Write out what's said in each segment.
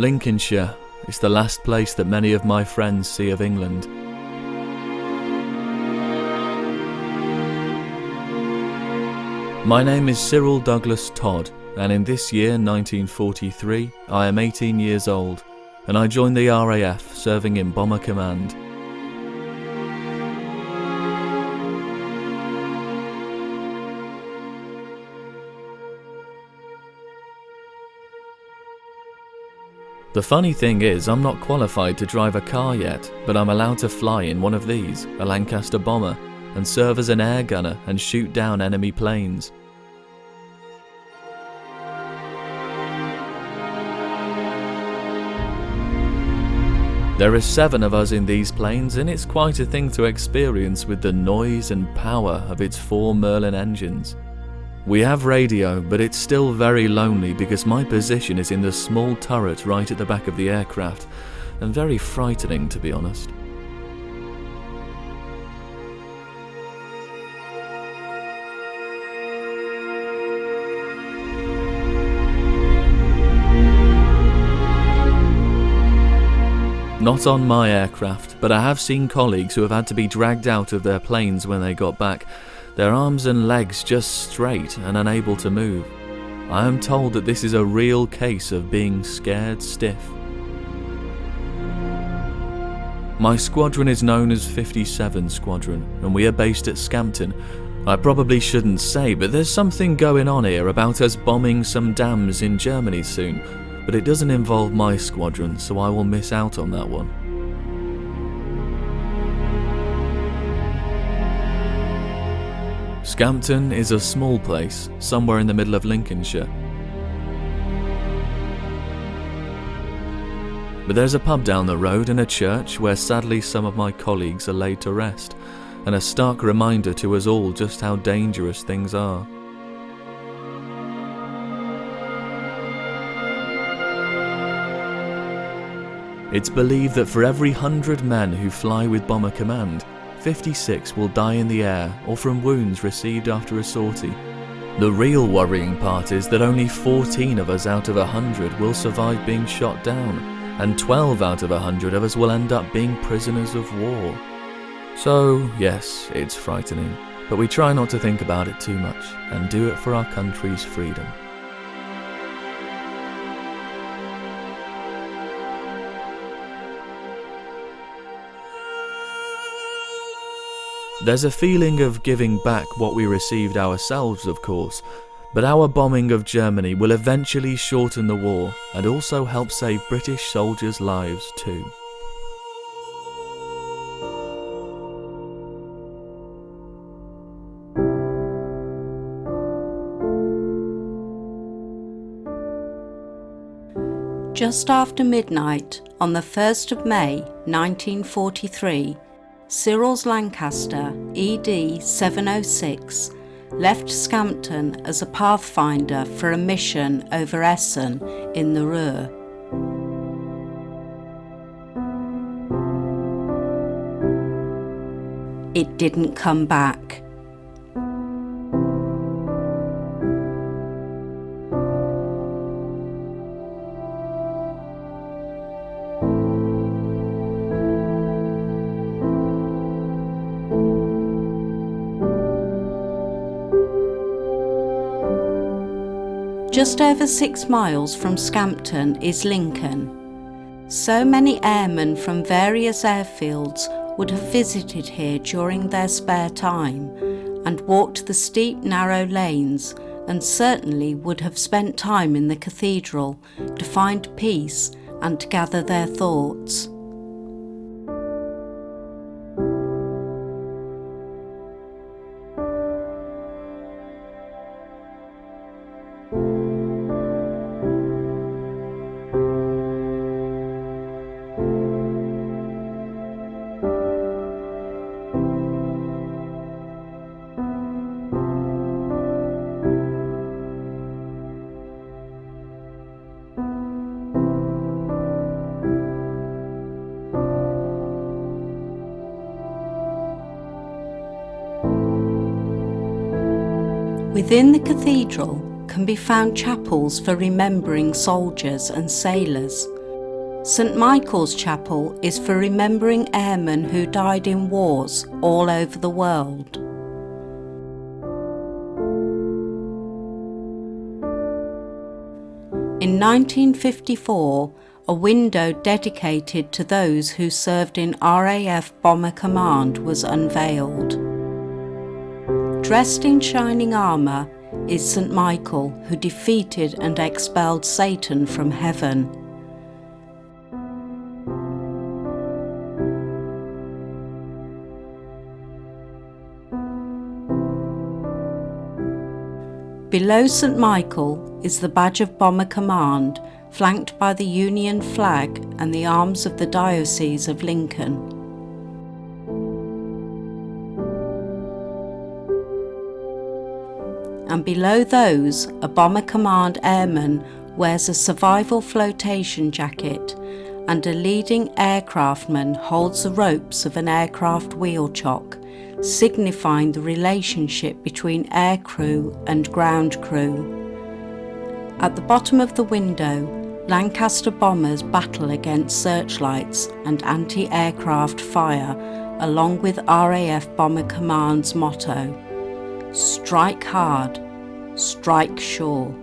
Lincolnshire is the last place that many of my friends see of England. My name is Cyril Douglas Todd, and in this year, 1943, I am 18 years old, and I joined the RAF, serving in Bomber Command. The funny thing is, I'm not qualified to drive a car yet, but I'm allowed to fly in one of these, a Lancaster bomber, and serve as an air gunner and shoot down enemy planes. There are 7 of us in these planes, and it's quite a thing to experience with the noise and power of its 4 Merlin engines. We have radio, but it's still very lonely because my position is in the small turret right at the back of the aircraft, and very frightening, to be honest. Not on my aircraft, but I have seen colleagues who have had to be dragged out of their planes when they got back, their arms and legs just straight and unable to move. I am told that this is a real case of being scared stiff. My squadron is known as 57 Squadron, and we are based at Scampton. I probably shouldn't say, but there's something going on here about us bombing some dams in Germany soon, but it doesn't involve my squadron, so I will miss out on that one. Scampton is a small place, somewhere in the middle of Lincolnshire. But there's a pub down the road and a church where sadly some of my colleagues are laid to rest, and a stark reminder to us all just how dangerous things are. It's believed that for every 100 men who fly with Bomber Command, 56 will die in the air or from wounds received after a sortie. The real worrying part is that only 14 of us out of 100 will survive being shot down, and 12 out of 100 of us will end up being prisoners of war. So, yes, it's frightening, but we try not to think about it too much and do it for our country's freedom. There's a feeling of giving back what we received ourselves, of course, but our bombing of Germany will eventually shorten the war and also help save British soldiers' lives too. Just after midnight on the 1st of May 1943, Cyril's Lancaster ED-706 left Scampton as a pathfinder for a mission over Essen in the Ruhr. It didn't come back. Just over 6 miles from Scampton is Lincoln. So many airmen from various airfields would have visited here during their spare time and walked the steep, narrow lanes, and certainly would have spent time in the cathedral to find peace and to gather their thoughts. Within the cathedral can be found chapels for remembering soldiers and sailors. St Michael's Chapel is for remembering airmen who died in wars all over the world. In 1954, a window dedicated to those who served in RAF Bomber Command was unveiled. Dressed in shining armour is St Michael, who defeated and expelled Satan from heaven. Below St Michael is the badge of Bomber Command, flanked by the Union flag and the arms of the Diocese of Lincoln. And below those, a Bomber Command airman wears a survival flotation jacket, and a leading aircraftman holds the ropes of an aircraft wheel chock, signifying the relationship between aircrew and ground crew. At the bottom of the window, Lancaster bombers battle against searchlights and anti-aircraft fire, along with RAF Bomber Command's motto, "Strike hard, strike sure."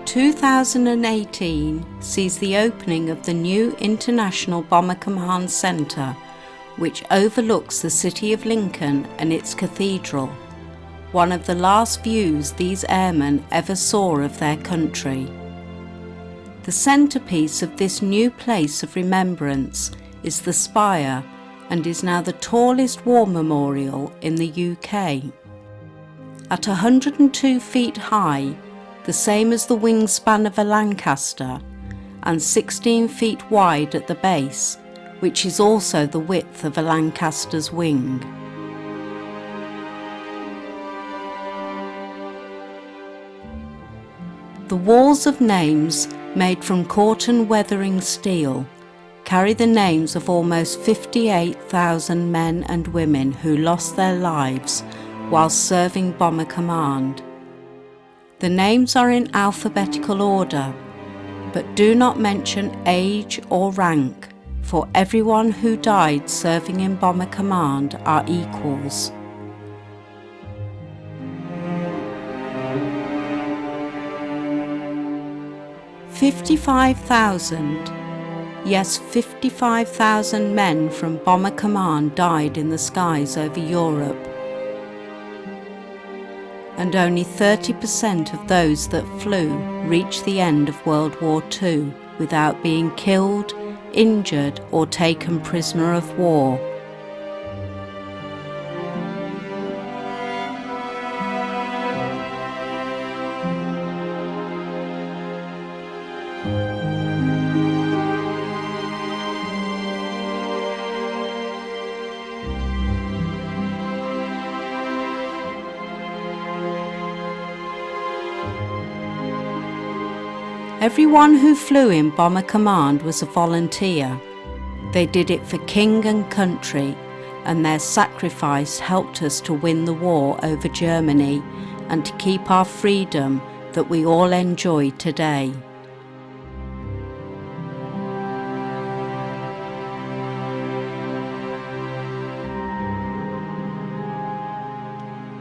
Two 2018 sees the opening of the new International Bomber Command Centre, which overlooks the city of Lincoln and its cathedral, one of the last views these airmen ever saw of their country. The centrepiece of this new place of remembrance is the spire, and is now the tallest war memorial in the UK. At 102 feet high, the same as the wingspan of a Lancaster, and 16 feet wide at the base, which is also the width of a Lancaster's wing. The walls of names, made from Corten weathering steel, carry the names of almost 58,000 men and women who lost their lives while serving Bomber Command. The names are in alphabetical order, but do not mention age or rank, for everyone who died serving in Bomber Command are equals. "55,000, yes, 55,000 men from Bomber Command died in the skies over Europe, and only 30% of those that flew reached the end of World War II without being killed, injured, or taken prisoner of war. Everyone who flew in Bomber Command was a volunteer. They did it for king and country, and their sacrifice helped us to win the war over Germany and to keep our freedom that we all enjoy today.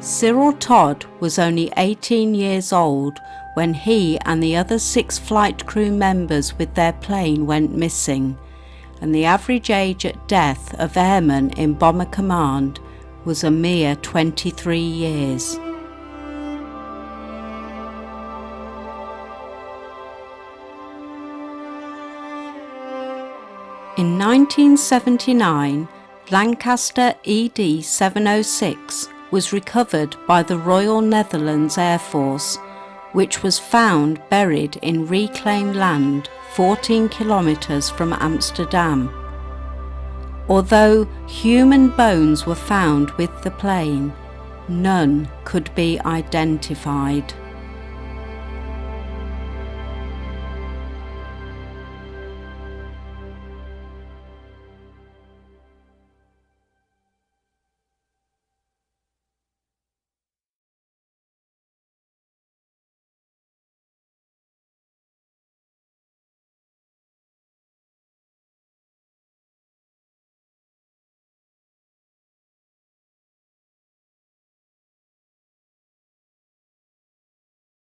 Cyril Todd was only 18 years old when he and the other 6 flight crew members with their plane went missing, and the average age at death of airmen in Bomber Command was a mere 23 years. In 1979, Lancaster ED 706 was recovered by the Royal Netherlands Air Force, which was found buried in reclaimed land 14 kilometres from Amsterdam. Although human bones were found with the plane, none could be identified.